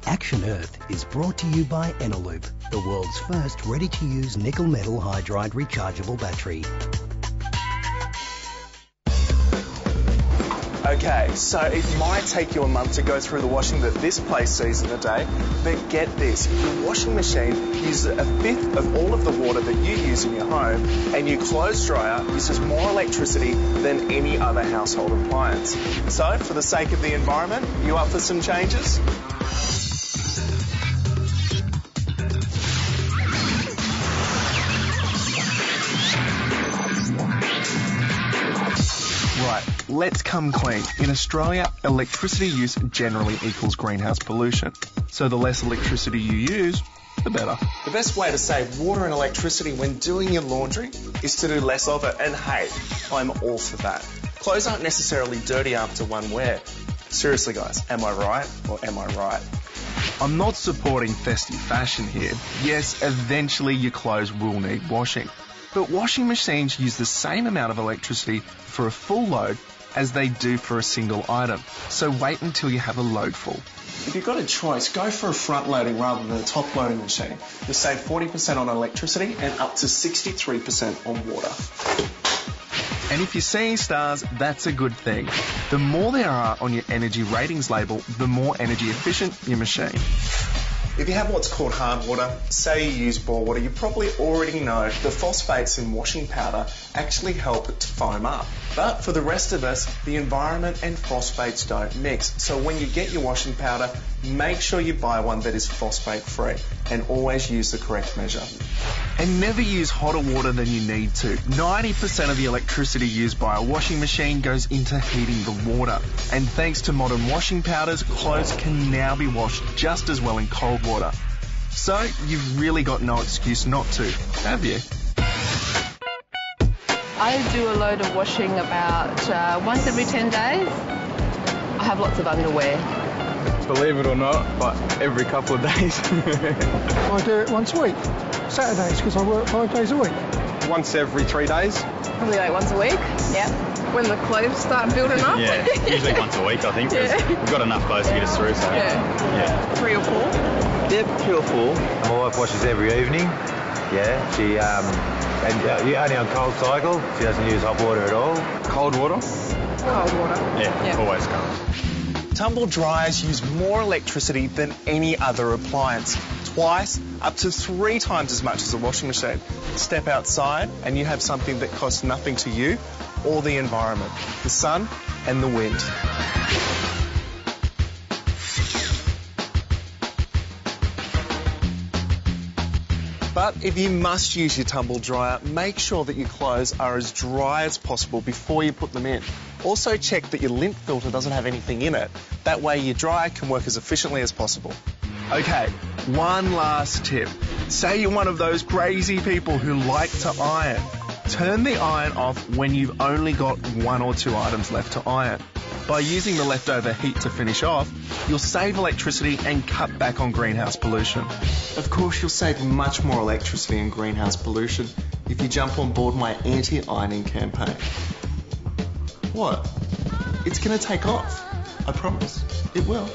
Action Earth is brought to you by Eneloop, the world's first ready-to-use nickel metal hydride rechargeable battery. Okay, so it might take you a month to go through the washing that this place sees in a day, but get this, your washing machine uses a fifth of all of the water that you use in your home, and your clothes dryer uses more electricity than any other household appliance. So, for the sake of the environment, you up for some changes? Right, let's come clean. In Australia, electricity use generally equals greenhouse pollution. So the less electricity you use, the better. The best way to save water and electricity when doing your laundry is to do less of it. And hey, I'm all for that. Clothes aren't necessarily dirty after one wear. Seriously guys, am I right or am I right? I'm not supporting festive fashion here. Yes, eventually your clothes will need washing. But washing machines use the same amount of electricity for a full load as they do for a single item. So wait until you have a load full. If you've got a choice, go for a front loading rather than a top loading machine. You'll save 40% on electricity and up to 63% on water. And if you're seeing stars, that's a good thing. The more there are on your energy ratings label, the more energy efficient your machine. If you have what's called hard water, say you use bore water, you probably already know the phosphates in washing powder actually help it to foam up. But for the rest of us, the environment and phosphates don't mix. So when you get your washing powder, make sure you buy one that is phosphate free and always use the correct measure. And never use hotter water than you need to. 90% of the electricity used by a washing machine goes into heating the water. And thanks to modern washing powders, clothes can now be washed just as well in cold water. So you've really got no excuse not to, have you? I do a load of washing about once every 10 days. I have lots of underwear. Believe it or not, but every couple of days. I do it once a week, Saturdays, because I work 5 days a week. Once every 3 days. Probably like once a week, yeah. When the clothes start building up. Yeah, usually once a week, I think, because we've got enough clothes to get us through, so. Yeah. 3 or 4? Yep, 3 or 4. My wife washes every evening. Yeah, she only on cold cycle. She doesn't use hot water at all. Cold water? Cold water. Yeah, always cold. Tumble dryers use more electricity than any other appliance. Twice, up to 3 times as much as a washing machine. Step outside and you have something that costs nothing to you or the environment, the sun and the wind. But if you must use your tumble dryer, make sure that your clothes are as dry as possible before you put them in. Also check that your lint filter doesn't have anything in it. That way your dryer can work as efficiently as possible. Okay, one last tip. Say you're one of those crazy people who like to iron. Turn the iron off when you've only got 1 or 2 items left to iron. By using the leftover heat to finish off, you'll save electricity and cut back on greenhouse pollution. Of course, you'll save much more electricity and greenhouse pollution if you jump on board my anti-ironing campaign. What? It's going to take off. I promise. It will.